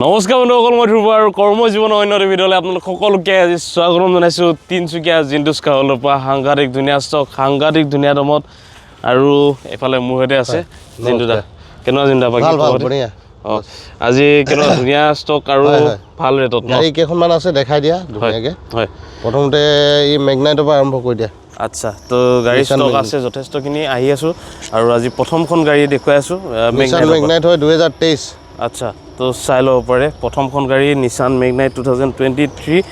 নমস্কাৰ বন্ধুসকল, মই ধ্ৰুৱ আৰু কৰ্মজীৱনৰ অন্য ভিডিঅ'লৈ আপোনালোক সকলোকে আজি স্বাগতম জনাইছোঁ। তিনিচুকীয়া জিন্টুছ কাৱলৰ পৰা সাংঘাতিক ধুনীয়া ষ্টক, সাংঘাতিক ধুনীয়া দামত। আৰু এফালে মোৰ সৈতে আছে জিন্তু দা। কেনেকুৱা জিন্তু দা? অঁ, আজি কেনেকুৱা ধুনীয়া ষ্টক আৰু ভাল ৰেটত গাড়ী কেইখনমান আছে, দেখাই দিয়া ধুনীয়াকৈ। হয়, প্ৰথমতে এই মেগনাইটৰ পৰা আৰম্ভ কৰি দিয়া। আচ্ছা, তো গাড়ী ষ্টক আছে যথেষ্টখিনি। আহি আছোঁ আৰু আজি প্ৰথমখন গাড়ী দেখুৱাই আছোঁ। মেগনাইট হয় 2023। আচ্ছা, তো চাই ল'ব পাৰে প্ৰথমখন গাড়ী নিছান মেগনাইট 2023।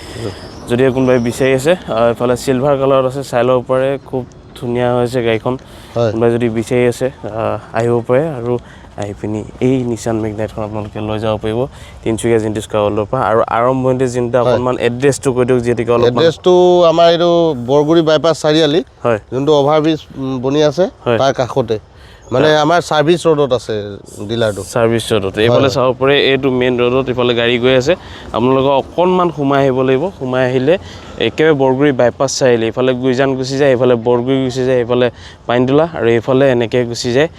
যদি কোনোবাই বিচাৰি আছে, এইফালে চিলভাৰ কালাৰত আছে, চাই ল'ব পাৰে। খুব ধুনীয়া হৈছে গাড়ীখন। কোনোবাই যদি বিচাৰি আছে আহিব পাৰে আৰু আহি পিনি এই নিছান মেগনাইটখন আপোনালোকে লৈ যাব পাৰিব তিনিচুকীয়া জিন্টুছ কাৱলৰ পৰা। আৰু আৰম্ভণিতে জিন্তু অকণমান এড্ৰেছটো কৈ দিয়ক যিহেতুকে অলপ। এড্ৰেছটো আমাৰ এইটো বৰগুৰি বাইপাছ চাৰিআলি, হয়, যোনটো অভাৰব্ৰিজ বনি আছে তাৰ কাষতে, মানে আমাৰ ছাৰ্ভিচ ৰোডত আছে ডিলাৰটো। ছাৰ্ভিচ ৰোডত এইফালে চাব পাৰে, এইটো মেইন ৰোডত এইফালে গাড়ী গৈ আছে। আপোনালোকক অকণমান সোমাই আহিব লাগিব। সোমাই আহিলে একেবাৰে বৰগুৰি বাইপাছ চাৰিআলি, এইফালে গুইজান গুচি যায়, এইফালে বৰগুৰি গুচি যায়, এইফালে পানীতোলা, আৰু এইফালে এনেকৈ গুচি যায়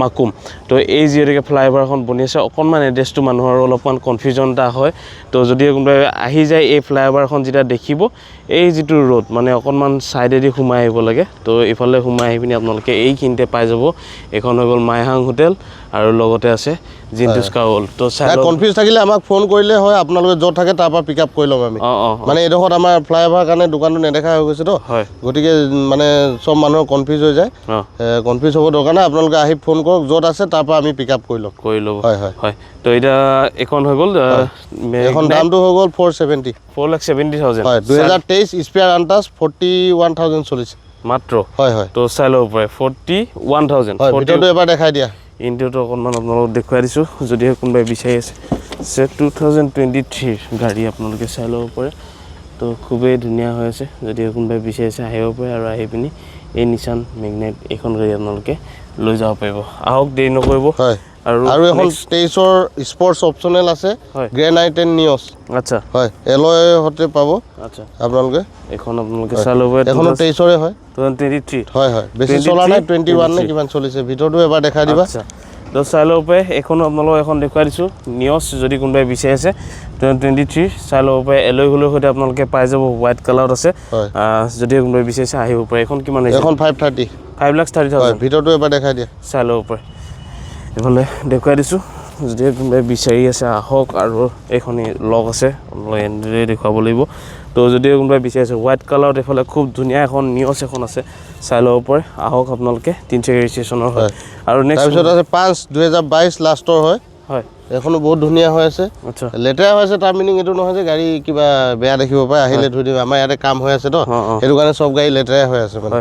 মাকুম। তো এই যিহেতুকে ফ্লাইঅভাৰখন বনি আছে, অকণমান এড্ৰেছটো মানুহৰ অলপমান কনফিউজন এটা হয়। তো যদি কোনোবাই আহি যায়, এই ফ্লাইঅভাৰখন যেতিয়া দেখিব, এই যিটো ৰোড মানে অকণমান ছাইডেদি সোমাই আহিব লাগে। তো এইফালে সোমাই আহি পিনি আপোনালোকে এইখিনিতে পাই যাব। এইখন হৈ গ'ল মাইহাং হোটেল আৰু লগতে আছে জিন্টুছ কাৱল। তো কনফিউজ থাকিলে আমাক ফোন কৰিলে হয়, আপোনালোকে য'ত থাকে তাৰ পৰা পিক আপ কৰি ল'ম আমি। মানে এইডোখৰত আমাৰ ফ্লাইঅভাৰ কাৰণে দোকানটো নেদেখা হৈ গৈছে তো, গতিকে মানে চব মানুহৰ কনফিউজ হৈ যায়। কনফিউজ হ'ব দৰকাৰ নাই, আপোনালোকে আহি ফোন কৰক, য'ত আছে তাৰ পৰা আমি পিক আপ কৰি ল'ম। হয় হয় হয়। তো এতিয়া এইখন হৈ গ'ল, এখন দামটো হৈ গ'ল 470। 4,70,000। হয়, 2023 স্পেয়াৰ আনটাচ 41,000 চলিছে মাত্ৰ। হয় হয়, তো চাই ল'ব পাৰে 41,000। ভিতৰটো এবাৰ দেখাই দিয়া। ইণ্ডিয়াটো অকণমান আপোনালোকক দেখুৱাই দিছোঁ, যদিহে কোনোবাই বিচাৰি আছে। 2023 গাড়ী আপোনালোকে চাই ল'ব পাৰে। তো খুবেই ধুনীয়া হৈ আছে। যদিহে কোনোবাই বিচাৰি আছে আহিব পাৰে আৰু আহি পিনি এই নিছান মেগনাইট এইখন গাড়ী আপোনালোকে লৈ যাব পাৰিব। আহক, দেৰি নকৰিব। হয়, আৰু এখন 23ৰ স্পৰ্টছ অপচনেল আছে, গ্ৰেনাইট এণ্ড নিয়ছ। আচ্ছা, হয়, এলয় হতে পাব। আচ্ছা, আপোনালোকে এইখন আপোনালোকে চাই ল'ব। এখনো 23ৰে হয়, 2023। হয় হয়, বেছি চলা নাই, 21 নে কিমান চলিছে। ভিতৰটো এবাৰ দেখাই দিবা। আচ্ছা, তো চাই ল'ব পাৰে। এইখনো আপোনালোকক এখন দেখুৱাই দিছোঁ, নিয়ছ। যদি কোনোবাই বিচাৰি আছে 2023 চাই ল'ব পাৰে। এলয় হুলৰ সৈতে আপোনালোকে পাই যাব, হোৱাইট কালাৰত আছে। যদি কোনোবাই বিচাৰিছে আহিব পাৰে। এইখন কিমান হৈছে? এখন 530। 5,30,000। ভিতৰটো এবাৰ দেখাই দিয়া। চাই ল'ব পাৰে। এইফালে দেখুৱাই দিছোঁ, যদি কোনোবাই বিচাৰি আছে আহক। আৰু এইখনি লগ আছে, আপোনালোকে এনেদৰে দেখুৱাব লাগিব। তো যদি কোনোবাই বিচাৰি আছে হোৱাইট কালাৰত, এইফালে খুব ধুনীয়া এখন নিয়ছ এখন আছে, চাই ল'ব পাৰে। আহক আপোনালোকে, তিনিচুকীয়া ৰেজিষ্ট্ৰেশ্যনৰ হয়। আৰু নেক্সট তাৰপিছত আছে 5/2022 লাষ্টৰ হয়। হয়, এখনো বহুত ধুনীয়া হৈ আছে। আচ্ছা, লেতেৰা হৈ আছে তাৰ মিনিং এইটো নহয় যে গাড়ী কিবা বেয়া দেখিব পাৰে, আহিলে ধুই দিব। আমাৰ ইয়াতে কাম হৈ আছে তো, সেইটো কাৰণে চব গাড়ী লেতেৰা হৈ আছে মানে।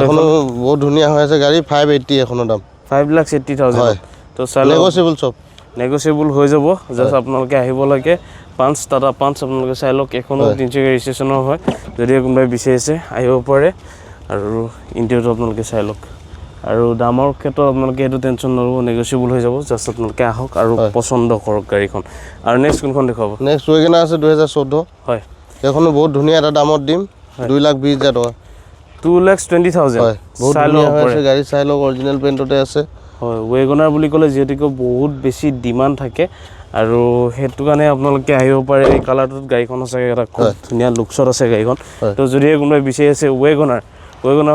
এখনো বহুত ধুনীয়া হৈ আছে গাড়ী। 580 এখনৰ দাম। 5,80,000। হয়, তো চাই নেগচিয়েবল চব। নেগচিয়েবল হৈ যাব। জাষ্ট আপোনালোকে আহিব লাগে। টাটা পাঞ্চ আপোনালোকে চাই লওক। এইখনো তিনিচুকীয়া ৰেজিষ্ট্ৰেশ্যনৰ হয়। যদি কোনোবাই বিচাৰিছে আহিব পাৰে। আৰু ইণ্টেৰিয়ৰটো আপোনালোকে চাই লওক। আৰু দামৰ ক্ষেত্ৰত আপোনালোকে এইটো টেনশ্যন নল'ব, নেগচিয়েবল হৈ যাব। জাষ্ট আপোনালোকে আহক আৰু পচন্দ কৰক গাড়ীখন। আৰু নেক্সট কোনখন দেখুৱাব? নেক্সট ৱেগনাৰ আছে 2014। হয়, এইখনো বহুত ধুনীয়া এটা দামত দিম, 2,20,000 টকা। 2,20,000। হয়, বহুত ধুনীয়া হৈ আছে গাড়ী, চাই লওক। অৰিজিনেল পেইণ্টতে আছে। হয়, ৱেগনাৰ বুলি ক'লে যিহেতুকে বহুত বেছি ডিমাণ্ড থাকে, আৰু সেইটো কাৰণে আপোনালোকে আহিব পাৰে। এই কালাৰটোত গাড়ীখন আছে, এটা খুব ধুনীয়া লুকছত আছে গাড়ীখন। তো যদিহে কোনোবাই বিচাৰি আছে ৱেগনাৰ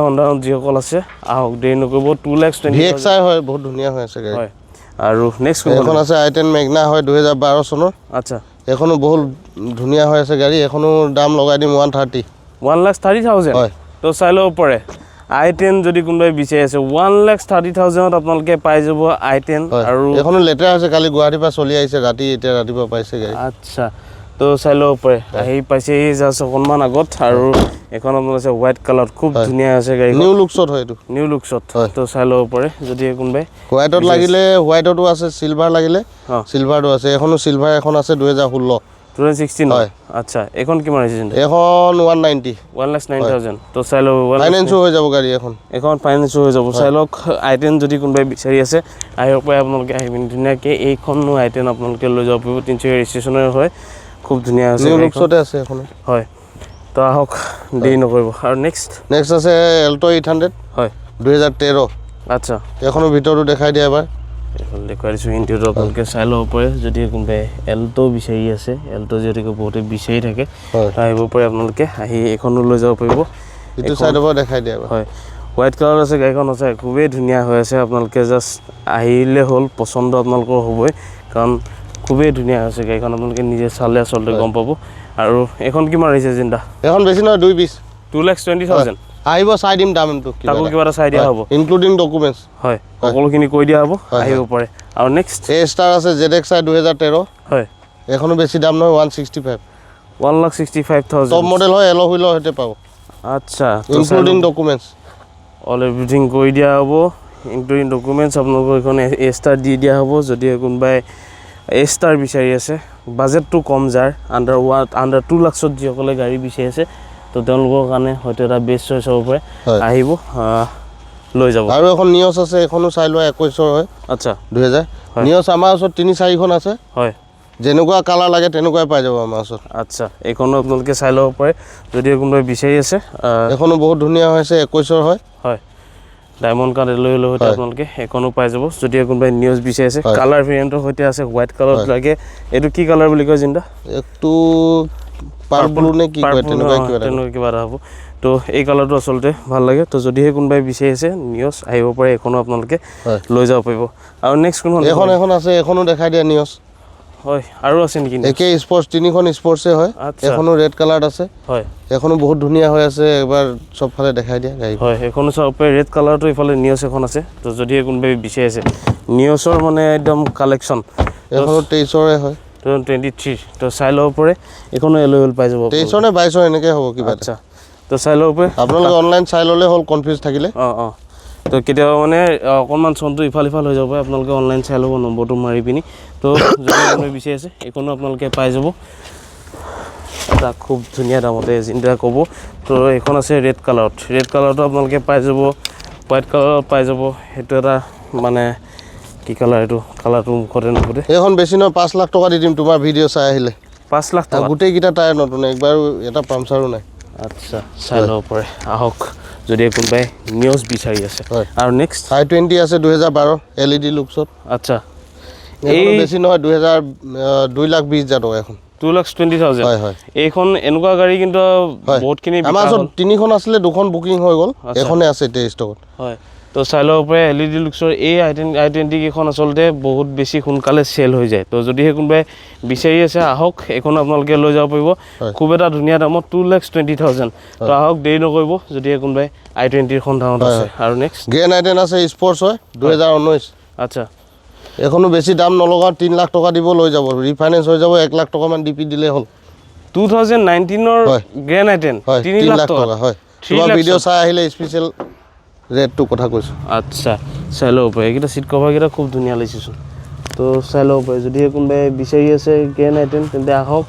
সন্ধানত যিসকল আছে আহক, দেৰি নকৰিব। 2,20,000 VXI হয়, বহুত ধুনীয়া হৈ আছে গাড়ী। হয়, আৰু নেক্সট এখন আছে i10 মেগনা হয়, 2012 চনৰ। আচ্ছা, এখনো বহুত ধুনীয়া হৈ আছে গাড়ী। এখনো দাম লগাই দিম 130। 1,30,000। হয়, তো চাই ল'ব পাৰে। i10 যদি কোনোবাই বিচাৰি আছে 1,30,000 আপোনালোকে পাই যাব i10। আৰু এখনো লেতেৰা হৈছে, কালি গুৱাহাটীৰ পৰা চলি আহিছে ৰাতি, এতিয়া ৰাতিপুৱা পাইছে গাড়ী। আচ্ছা, তো চাই ল'ব পাৰে। আহি পাইছে এই জাষ্ট অকণমান আগত। আৰু এখন আপোনাৰ আছে হোৱাইট কালাৰত, খুব ধুনীয়া আছে গাড়ী। নিউ লুকছত হয় এইটো, নিউ লুকছত। তো চাই ল'ব পাৰে যদি কোনোবাই। হোৱাইটত লাগিলে হোৱাইটতো আছে, চিলভাৰ লাগিলে চিলভাৰটো আছে। এখনো চিলভাৰ এখন আছে 2016। 2016 হয়। আচ্ছা, এইখন কিমান হৈছে? এখন 190। 1,90,000। তো চাই ল'ব। ফাইনেন্সো হৈ যাব গাড়ী এখন ফাইনেন্সো হৈ যাব। চাই লওক। i10 যদি কোনোবাই বিচাৰি আছে আহিব পাৰে আপোনালোকে। আহি পিনি ধুনীয়াকৈ এইখনো i10 আপোনালোকে লৈ যাব পাৰিব। তিনিচুকীয়া ৰেজিষ্ট্ৰেশ্যনৰ হয়, খুব ধুনীয়া আছে, নিউ লুকছতে আছে এখন। হয়, তো আহক, দেৰি নকৰিব। আৰু নেক্সট আছে এল্টো 800। হয়, 2013। আচ্ছা, এখনো ভিতৰটো দেখাই দিয়া এবাৰ। এইফালে দেখুৱাই দিছোঁ ইণ্টেৰিয়ৰটো আপোনালোকে চাই ল'ব পাৰে যদি কোনোবাই এল্টো বিচাৰি আছে এল্টো যিহেতুকে বহুতে বিচাৰি থাকে আহিব পাৰে আপোনালোকে আহি এইখনো লৈ যাব পাৰিব এইটো চাইডৰ পৰা দেখাই দিয়া হয় হোৱাইট কালাৰ আছে গাড়ীখন আছে খুবেই ধুনীয়া হৈ আছে আপোনালোকে জাষ্ট আহিলে হ'ল পচন্দ আপোনালোকৰ হ'বই কাৰণ খুবেই ধুনীয়া হৈছে গাড়ীখন আপোনালোকে নিজে চালে আচলতে গম পাব আৰু এখন কিমান আহিছে জিন্দা এখন বেছি নহয় 220 2,20,000 আহিব চাই দিম দামটো তাকো কিবা এটা চাই দিয়া হ'ব ইনক্লুডিং ডকুমেণ্টছ হয় সকলোখিনি কৈ দিয়া হ'ব আহিব পাৰে আৰু নেক্সট এ ষ্টাৰ আছে ZXi 2013 হয় এখনো বেছি দাম নহয় 165 1,65,000 টপ মডেল হয় এলো হুইলৰ সৈতে পাব আচ্ছা ইনক্লুডিং ডকুমেণ্টছ অল এভৰিথিং কৰি দিয়া হ'ব ইনক্লুডিং ডকুমেণ্টছ আপোনালোকৰ এইখন এ ষ্টাৰ দি দিয়া হ'ব যদি কোনোবাই এ ষ্টাৰ বিচাৰি আছে বাজেটটো কম যাৰ আণ্ডাৰ 2 লাখত যিসকলে গাড়ী বিচাৰি আছে তো তেওঁলোকৰ কাৰণে হয়তো এটা বেষ্ট চইচ হ'ব পাৰে আহিব লৈ যাব আৰু এখন নিয়ছ আছে এখনো চাই লোৱা 21ৰ হয় আচ্ছা 2000 নিয়ছ আমাৰ ওচৰত 3-4খন আছে হয় যেনেকুৱা কালাৰ লাগে তেনেকুৱাই পাই যাব আমাৰ ওচৰত আচ্ছা এইখনো আপোনালোকে চাই ল'ব পাৰে যদি কোনোবাই বিচাৰি আছে এখনো বহুত ধুনীয়া হৈছে 21ৰ হয় হয় ডায়মণ্ড কাৰ্ড লৈ সৈতে আপোনালোকে এখনো পাই যাব যদি কোনোবাই নিউজ বিচাৰি আছে কালাৰ ভেৰিয়েণ্টৰ সৈতে আছে হোৱাইট কালাৰত লাগে এইটো কি কালাৰ বুলি কয় জিন্দা একটু পাৰ্পল নে কি কয় তেনেকুৱা কিবা এটা হ'ব তো এই কালাৰটো আচলতে ভাল লাগে তো যদিহে কোনোবাই বিচাৰি আছে নিউজ আহিব পাৰে এখনো আপোনালোকে লৈ যাব পাৰিব আৰু নেক্সট কোনখন এখন আছে এখনো দেখাই দিয়া নিউজ হয় আৰু আছে নেকি একে স্পৰ্টছ তিনিখন স্পৰ্টছে হয় এখনো ৰেড কালাৰত আছে হয় এখনো বহুত ধুনীয়া হৈ আছে এবাৰ সবফালে দেখাই দিয়া গাড়ী হয় এখনো চাব পাৰে ৰেড কালাৰটো ইফালে নিউজ এখন আছে তো যদিহে কোনোবাই বিচাৰি আছে নিউজৰ মানে একদম কালেকশ্যন এখনো 23ৰে হয় 2023 তো চাই ল'ব পাৰে এখনো এলোৱেল পাই যাব 23 নে 22 এনেকৈ হ'ব কিবা আচ্ছা তো চাই ল'ব পাৰে আপোনালোকে অনলাইন চাই ল'লে হ'ল কনফিউজ থাকিলে তো কেতিয়াবা মানে অকণমান চনটো ইফাল হৈ যাব পাৰে আপোনালোকে অনলাইন চাই ল'ব নম্বৰটো মাৰি পিনি তো যদি আপুনি বিচাৰি আছে এইখনো আপোনালোকে পাই যাব এটা খুব ধুনীয়া দামতে যিটা ক'ব তো এইখন আছে ৰেড কালাৰটো আপোনালোকে পাই যাব হোৱাইট কালাৰত পাই যাব সেইটো এটা মানে কি কালাৰ এইটো কালাৰটো মুখতে নুফুটে এইখন বেছি নহয় 5 লাখ টকা দি দিম তোমাৰ ভিডিঅ' চাই আহিলে 5 লাখ টকা গোটেইকেইটা টায়াৰ নতুন একবাৰ এটা পামচাৰো নাই আচ্ছা চাই ল'ব পাৰে আহক যদি কোনোবাই নিউজ বিচাৰি আছে আৰু নেক্সট i20 আছে 2012 LED লুকছত আচ্ছা এই বেছি নহয় 2,20,000 টকা এখন 2,20,000 হয় হয় এইখন এনেকুৱা গাড়ী কিন্তু বহুতখিনি আমাৰ ওচৰত তিনিখন আছিলে দুখন বুকিং হৈ গ'ল এখনে আছে এতিয়া ষ্টকত হয় তো চাই ল'ব পাৰে LED লুকছৰ এই i20 কেইখন আচলতে বহুত বেছি সোনকালে চেল হৈ যায় তো যদিহে কোনোবাই বিচাৰি আছে আহক এইখন আপোনালোকে লৈ যাব পাৰিব খুব এটা ধুনীয়া দামত 2,20,000 তো আহক দেৰি নকৰিব যদিহে কোনোবাই i20 খন দামত আছে আৰু নেক্সট গ্ৰেন i10 আছে স্পৰ্টছ হয় 2019 আচ্ছা এখনো বেছি দাম নলগাও 3 লাখ টকা দিব লৈ যাব ৰিফাইনেন্স হৈ যাব 1 লাখ টকা মান ডিপি দিলে হ'ল 2019ৰ গ্ৰেন i10 3 লাখ টকা হয় তোমাৰ ভিডিঅ' চাই আহিলে স্পেচিয়েল ৰেটটো কথা কৈছোঁ আচ্ছা চাই ল'ব পাৰে এইকেইটা চিট কভাৰকেইটা খুব ধুনীয়া লাগিছেচোন তো চাই ল'ব পাৰে যদি কোনোবাই বিচাৰি আছে গ্ৰেন i10 তেন্তে আহক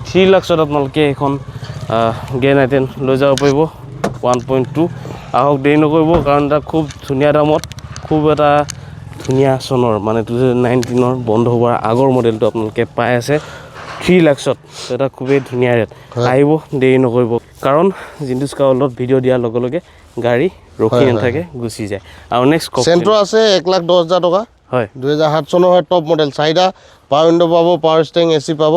3 লাখত আপোনালোকে এখন গ্ৰেন i10 লৈ যাব পাৰিব 1.2 আহক দেৰি নকৰিব কাৰণ এটা খুব ধুনীয়া দামত খুব এটা ধুনীয়া চনৰ মানে 2019ৰ বন্ধ হোৱাৰ আগৰ মডেলটো আপোনালোকে পাই আছে 3 লাখত এটা খুবেই ধুনীয়া ৰেট আহিব দেৰি নকৰিব কাৰণ জিন্দুছ কাৰ ৱৰ্ল্ডত ভিডিঅ' দিয়াৰ লগে লগে গাড়ী ৰখি নাথাকে গুচি যায় আৰু নেক্সট চেণ্ট্ৰ আছে 1,10,000 টকা হয় 2007 চনৰ হয় টপ মডেল 4টা পাৱাৰ উইণ্ডো পাব পাৱাৰ ষ্টেৰিং AC পাব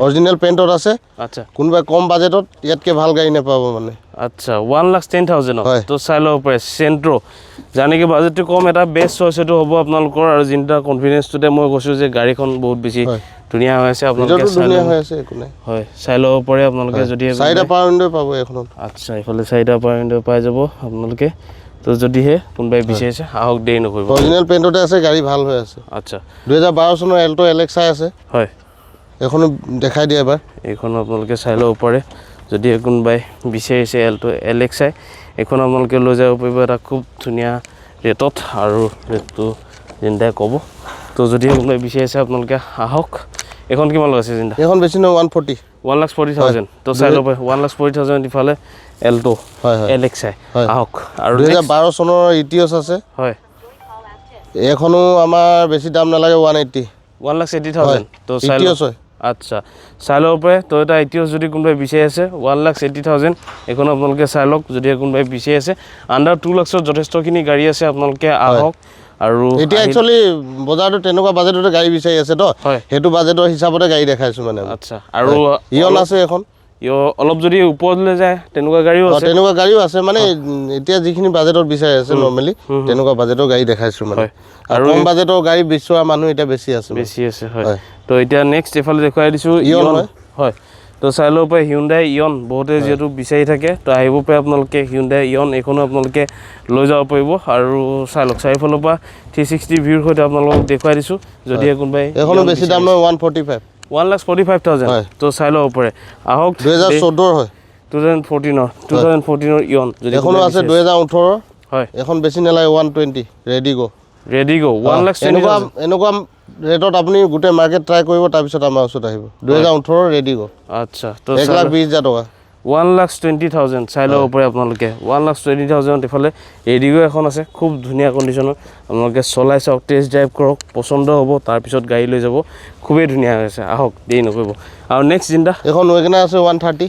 অৰিজিনেল পেইণ্টত আছে আচ্ছা কোনোবাই কম বাজেটত ইয়াতকৈ ভাল গাড়ী নাপাব মানে আচ্ছা 1,10,000 তো চাই ল'ব পাৰে চেণ্ট্ৰ জানেকি বাজেটটো কম এটা বেষ্ট চইচ এইটো হ'ব আপোনালোকৰ আৰু যিটা কনফিডেন্সটোতে মই কৈছোঁ যে গাড়ীখন বহুত বেছি ধুনীয়া হৈ আছে আপোনালোকে ধুনীয়া হৈ আছে একো নাই হয় চাই ল'ব পাৰে আপোনালোকে যদি 4টা পাৱাৰ উইণ্ডো পাব এইখনত আচ্ছা এইফালে 4টা পাৱাৰ উইণ্ডো পাই যাব আপোনালোকে তো যদিহে কোনোবাই বিচাৰিছে আহক দেৰি নকৰিব অৰিজিনেল পেইণ্টতে আছে গাড়ী ভাল হৈ আছে আচ্ছা 2012 চনৰ এল্টো LXi আছে হয় এখনো দেখাই দিয়ে এবাৰ এইখন আপোনালোকে চাই ল'ব পাৰে যদি কোনোবাই বিচাৰিছে এল্টো LXi এইখন আপোনালোকে লৈ যাব পাৰিব এটা খুব ধুনীয়া ৰেটত আৰু ৰেটটো জিন্দাই ক'ব তো যদি কোনোবাই বিচাৰিছে আপোনালোকে আহক এখন কিমান লগাইছে জিন্দা এখন বেছি নহয় 1,40,000 তো চাই ল'ব 1,40,000 ইফালে এল্টো LXi আহক আৰু 2012 চনৰ ইটিঅছ আছে হয় এখনো আমাৰ বেছি দাম নালাগে 1,80,000 তো চাই ইটিঅছ হয় আচ্ছা চাই ল'ব পাৰে তো এটা ইটিঅছ যদি কোনোবাই বিচাৰি আছে 1,80,000 এখন আপোনালোকে চাই লওক যদি কোনোবাই বিচাৰি আছে আণ্ডাৰ 2 লাখত যথেষ্টখিনি গাড়ী আছে আপোনালোকে আহক আৰু এতিয়া একচুৱেলি বজাৰটো তেনেকুৱা বাজেটতে গাড়ী বিচাৰি আছে তো সেইটো বাজেটৰ হিচাপতে গাড়ী দেখাইছো মানে আচ্ছা আৰু ইয়ন আছে এখন অলপ যদি ওপৰলৈ যায় তেনেকুৱা গাড়ীও আছে তেনেকুৱা গাড়ীও আছে মানে এতিয়া যিখিনি বাজেটত বিচাৰি আছে নৰ্মেলি তেনেকুৱা বাজেটৰ গাড়ী দেখাইছো মানে আৰু কম বাজেটৰ গাড়ী বিচৰা মানুহ এতিয়া বেছি আছে হয় তো এতিয়া নেক্সট এফালে দেখুৱাই দিছোঁ ইয়ন হয় তো চাই ল'ব পাৰে হিউণ্ডাই ইয়ন বহুতে যিহেতু বিচাৰি থাকে তো আহিব পাৰে আপোনালোকে হিউণ্ডাই ইয়ন এইখনো আপোনালোকে লৈ যাব পাৰিব আৰু চাই লওক চাৰিওফালৰ পৰা 360 ভিউৰ সৈতে আপোনালোকক দেখুৱাই দিছোঁ যদিহে কোনোবাই এইখনো বেছি দাম নহয় 145 1,45,000 তো চাই ল'ব পাৰে আহক 2014 হয় 2014 ইয়ন যদি এখনো আছে 2018 হয় এখন বেছি নালাগে 120 ৰেডিগো 1,20,000 এনেকুৱা ৰেটত আপুনি গোটেই মাৰ্কেট ট্ৰাই কৰিব তাৰপিছত আমাৰ ওচৰত আহিব 2018 ৰেডিগো আচ্ছা তো 1,20,000 টকা 1,20,000 চাই ল'ব পাৰে আপোনালোকে 1,20,000 এফালে ৰেডিগো এখন আছে খুব ধুনীয়া কণ্ডিশ্যনৰ আপোনালোকে চলাই চাওক টেষ্ট ড্ৰাইভ কৰক পচন্দ হ'ব তাৰপিছত গাড়ী লৈ যাব খুবেই ধুনীয়া হৈছে আহক দেৰি নকৰিব আৰু নেক্সট জিন্দা এখন ৱেগনাৰ আছে 130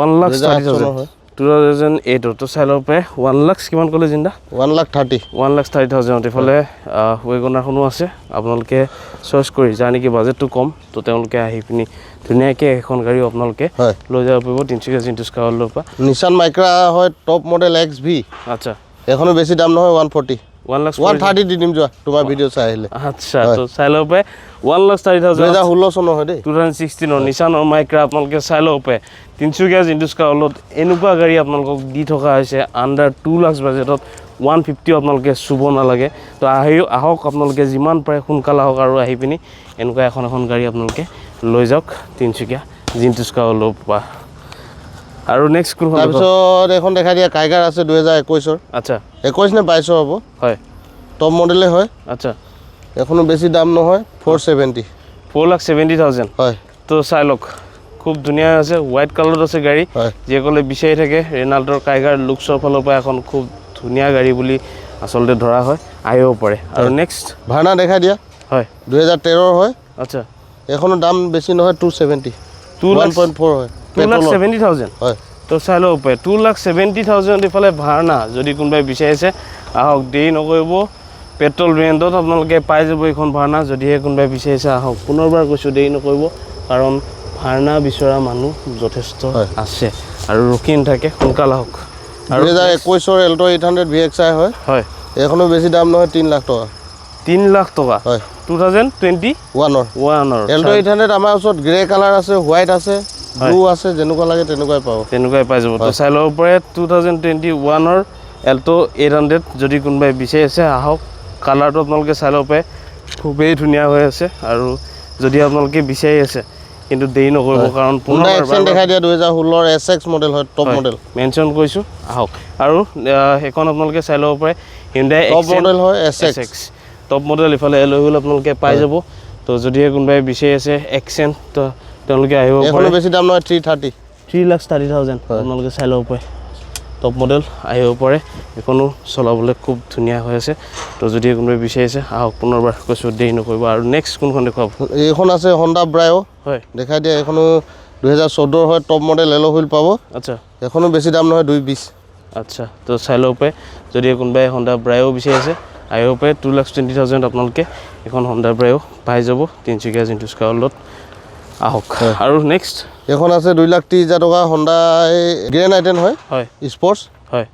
1,30,000 2008 তো চাই ল'ব পাৰে 1 লাখ কিমান ক'লে জিন্দা 1,30,000 এফালে ৱেগনাৰখনো আছে আপোনালোকে চইচ কৰি যাৰ নেকি বাজেটটো কম তো তেওঁলোকে আহি পিনি ধুনীয়াকৈ এখন গাড়ীও আপোনালোকে লৈ যাব পাৰিব তিনিচুকীয়া জিন্টুছ কাৰৱালৰ পৰা নিছান মাইক্ৰা হয় টপ মডেল XV আচ্ছা এখনো বেছি দাম নহয় 140 1,30,000 দি দিম যোৱা তোমাৰ ভিডিঅ' চাই আহিলে আচ্ছা তো চাই ল'ব পাৰে 1,30,000 2016 চনৰ হয় দেই 2016 নিছানৰ মাইক্ৰা আপোনালোকে চাই ল'ব পাৰে তিনিচুকীয়া জিন্টুছ কাৰৱালত এনেকুৱা গাড়ী আপোনালোকক দি থকা হৈছে আণ্ডাৰ 2 লাখ বাজেটত 150 আপোনালোকে চুব নালাগে তো আহক আপোনালোকে যিমান পাৰে সোনকালে আহক আৰু আহি পিনি এনেকুৱা এখন গাড়ী আপোনালোকে লৈ যাওক তিনিচুকীয়া জিন্টুছ কাৰৱালৰ পৰা আৰু নেক্সট কোনখন তাৰপিছত এখন দেখাই দিয়া কাইগাৰ আছে 2021 আচ্ছা 21 নে 22 হ'ব হয় টপ মডেলে হয় আচ্ছা এখনো বেছি দাম নহয় 470,000 হয় তো চাই লওক খুব ধুনীয়া আছে হোৱাইট কালাৰত আছে গাড়ী যিসকলে বিচাৰি থাকে ৰেনাল্ডৰ কাইগাৰ লুকছৰ ফালৰ পৰা এখন খুব ধুনীয়া গাড়ী বুলি আচলতে ধৰা হয় আহিব পাৰে আৰু নেক্সট ভাৰ্না দেখাই দিয়া হয় 2013 হয় আচ্ছা এখনো দাম বেছি নহয় 270 1.4 হয় 2,70,000 হয় তো চাই ল'ব পাৰে 2,70,000 ইফালে ভাৰ্না যদি কোনোবাই বিচাৰিছে আহক দেৰি নকৰিব পেট্ৰল ব্ৰেণ্ডত আপোনালোকে পাই যাব এইখন ভাৰ্না যদিহে কোনোবাই বিচাৰিছে আহক পুনৰবাৰ কৈছোঁ দেৰি নকৰিব কাৰণ ভাৰ্না বিচৰা মানুহ যথেষ্ট আছে আৰু ৰখি নাথাকে সোনকাল আহক আৰু 2021 এল্টো 800 VXI হয় এখনো বেছি দাম নহয় 3 লাখ টকা 3 লাখ টকা হয় 2021 এল্টো 800 আমাৰ ওচৰত গ্ৰে কালাৰ আছে হোৱাইট আছে ব্লু আছে যেনেকুৱা লাগে তেনেকুৱাই পাই যাব তো চাই ল'ব পাৰে 2021 এল্টো 800 যদি কোনোবাই বিচাৰিছে আহক কালাৰটো আপোনালোকে চাই ল'ব পাৰে খুবেই ধুনীয়া হৈ আছে আৰু যদি আপোনালোকে বিচাৰি আছে কিন্তু দেৰি নকৰিব কাৰণ পুনৰ দেখাই দিয়া 2016 SX মডেল হয় টপ মডেল মেনশ্যন কৰিছোঁ আহক আৰু এখন আপোনালোকে চাই ল'ব পাৰে হিউণ্ডাই টপ মডেল হয় SX টপ মডেল ইফালে এলয় হুইল আপোনালোকে পাই যাব তো যদিহে কোনোবাই বিচাৰি আছে এক্সেণ্ট তো তেওঁলোকে আহিব পাৰে এখনো বেছি দাম নহয় 3,30,000 আপোনালোকে চাই ল'ব পাৰে টপ মডেল আহিব পাৰে এইখনো চলাবলৈ খুব ধুনীয়া হৈ আছে তো যদি কোনোবাই বিচাৰিছে আহক পুনৰবাৰ কৈছোঁ দেৰি নকৰিব আৰু নেক্সট কোনখন দেখুৱাব এইখন আছে হণ্ডা ব্ৰায়ো হয় দেখাই দিয়া এইখনো 2014 হয় টপ মডেল এলয় হুইল পাব আচ্ছা এখনো বেছি দাম নহয় 220 আচ্ছা তো চাই ল'ব পাৰে যদি কোনোবাই হণ্ডা ব্ৰায়ো বিচাৰিছে আহিব পাৰে 2,20,000 আপোনালোকে এখন হণ্ডা ব্ৰায়ো পাই যাব তিনিচুকীয়া জিন্টুছ কাৰৱালত আহক আৰু নেক্সট এখন আছে 2,30,000 টকা হণ্ডা গ্ৰেণ্ড আইটেন হয় স্পৰ্টছ হয়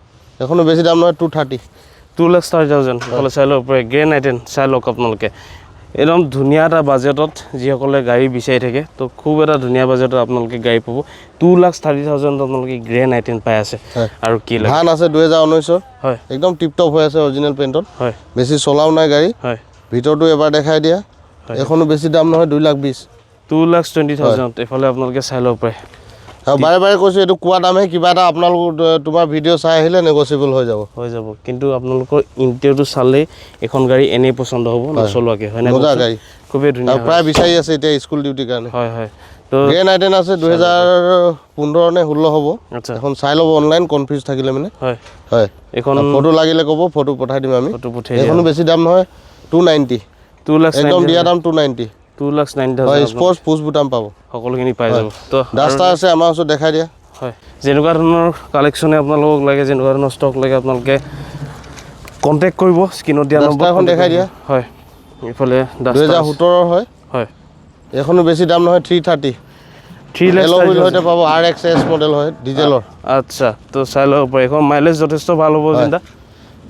এখনো বেছি দাম নহয় 2,30,000 এইফালে চাই ল'ব পাৰে গ্ৰেণ্ড আইটেন চাই লওক আপোনালোকে একদম ধুনীয়া এটা বাজেটত যিসকলে গাড়ী বিচাৰি থাকে তো খুব এটা ধুনীয়া বাজেটত আপোনালোকে গাড়ী পাব 2,30,000 আপোনালোকে গ্ৰেণ্ড আইটেন পাই আছে আৰু কি লাগে ভান আছে 2019 হয় একদম টিপ টপ হৈ আছে অৰিজিনেল পেইণ্টত হয় বেছি চলাও নাই গাড়ী হয় ভিতৰটো এবাৰ দেখাই দিয়া এখনো বেছি দাম নহয় 2,20,000 এইফালে আপোনালোকে চাই ল'ব পাৰে আৰু বাৰে বাৰে কৈছোঁ এইটো কোৱা দামহে কিবা এটা আপোনালোক তোমাৰ ভিডিঅ' চাই আহিলে নেগচিয়েবল হৈ যাব কিন্তু আপোনালোকৰ ইণ্টেৰিয়ৰটো চালেই এখন গাড়ী এনেই পচন্দ হ'ব নচলোৱাকৈ হয় নাই মজা গাড়ী খুবেই ধুনীয়া প্ৰায় বিচাৰি আছে এতিয়া স্কুল ডিউটিৰ কাৰণে হয় তো গ্ৰেণ্ড আইটেন আছে 2015 নে 16 হ'ব এখন চাই ল'ব অনলাইন কনফিউজ থাকিলে মানে হয় এখন ফটো লাগিলে ক'ব ফটো পঠাই দিম আমি এখনো বেছি দাম নহয় 290 একদম দিয়া দাম 2,90,000 স্পৰ্টছ পুছ বুটাম পাব সকলোখিনি পাই যাব তো ডাষ্টাৰ আছে আমাৰ ওচৰত দেখাই দিয়া হয় যেনেকুৱা ধৰণৰ কালেকশ্যনে আপোনালোকক লাগে যেনেকুৱা ধৰণৰ ষ্টক লাগে আপোনালোকে কণ্টেক্ট কৰিব স্ক্ৰীনত দিয়া ডাষ্টাৰখন দেখাই দিয়া হয় এইফালে ডাষ্টাৰ 2017 হয় হয় এখনো বেছি দাম নহয় 330 3 লাখ এল'হুইল হয়তে পাব RXS মডেল হয় ডিজেলৰ আচ্ছা তো চাই ল'ব পাৰে এখন মাইলেজ যথেষ্ট ভাল হ'ব চিন্তা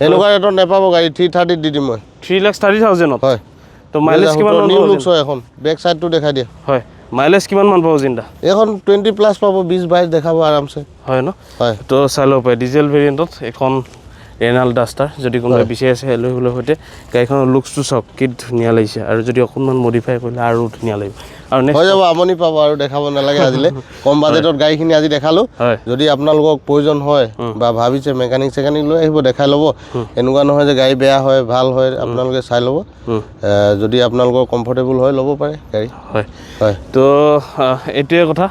এনেকুৱা ৰেটত নেপাব গাড়ী 330 দি দিম মই 3,30,000 হয় তো মাইলেজ কিমান মান নিউ লুকছ হয় এখন বেক সাইডটো দেখাই দিয়া হয় মাইলেজ কিমান মান পাব চিন্তা এখন 20 প্লাস পাব 20-22 দেখাব আৰামছে হয় ন হয় তো চাই ল'ব পাৰে ডিজেল ভেৰিয়েণ্টত এখন ৰেনাল্ট ডাষ্টাৰ যদি কোনোবাই বিচাৰি আছে এল'হুইলৰ সৈতে গাড়ীখনৰ লুকছটো চাওক কি ধুনীয়া লাগিছে আৰু যদি অকণমান মডিফাই কৰিলে আৰু ধুনীয়া লাগিব আৰু হৈ যাব আমনি পাব আৰু দেখাব নালাগে আজিলে কম বাজেটত গাড়ীখিনি আজি দেখালো যদি আপোনালোকক প্ৰয়োজন হয় বা ভাবিছে মেকানিক চেকানিক লৈ আহিব দেখাই ল'ব এনেকুৱা নহয় যে গাড়ী বেয়া হয় ভাল হয় আপোনালোকে চাই ল'ব যদি আপোনালোকৰ কমফৰ্টেবল হয় ল'ব পাৰে গাড়ী হয় হয় তো এইটোৱে কথা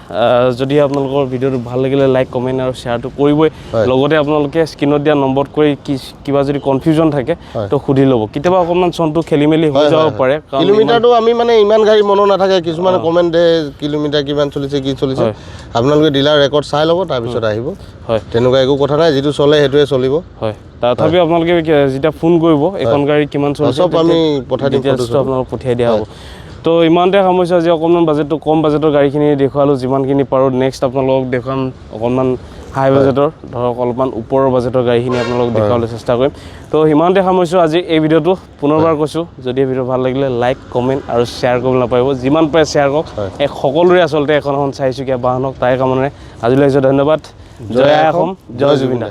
যদি আপোনালোকৰ ভিডিঅ'টো ভাল লাগিলে লাইক কমেণ্ট আৰু শ্বেয়াৰটো কৰিবই লগতে আপোনালোকে স্ক্ৰীনত দিয়া নম্বৰত কৰি কিবা যদি কনফিউজন থাকে তো সুধি ল'ব কেতিয়াবা অকণমান চনটো খেলি মেলি হৈ যাব পাৰে কিলোমিটাৰটো আমি মানে ইমান গাড়ী মনত নাথাকে কিছুমানে কমেণ্ট দিয়ে কিলোমিটাৰ কিমান চলিছে কি চলিছে আপোনালোকে ডিলাৰ ৰেকৰ্ড চাই ল'ব তাৰপিছত আহিব হয় তেনেকুৱা একো কথা নাই যিটো চলে সেইটোৱে চলিব হয় তথাপিও আপোনালোকে যেতিয়া ফোন কৰিব এখন গাড়ী কিমান চলিছে চব আমি পঠাই দিম ডিটেইলছটো আপোনালোক পঠিয়াই দিয়া হ'ব তো ইমানতে সমস্যা যে অকণমান বাজেটটো কম বাজেটৰ গাড়ীখিনি দেখুৱালোঁ যিমানখিনি পাৰোঁ নেক্সট আপোনালোকক দেখুৱাম অকণমান হাই বাজেটৰ ধৰক অলপমান ওপৰৰ বাজেটৰ গাড়ীখিনি আপোনালোকক দেখুৱাবলৈ চেষ্টা কৰিম তো সিমানতে সামৰিছোঁ আজি এই ভিডিঅ'টো পুনৰবাৰ কৈছোঁ যদি এই ভিডিঅ' ভাল লাগিলে লাইক কমেণ্ট আৰু শ্বেয়াৰ কৰিবলৈ নাপাৰিব যিমান পাৰে শ্বেয়াৰ কৰক সকলোৰে আচলতে এখন চাৰিচকীয়া বাহনক তাই কামনাৰে আজিলৈ আহিছোঁ ধন্যবাদ জয় অসম জয় জুবিন দা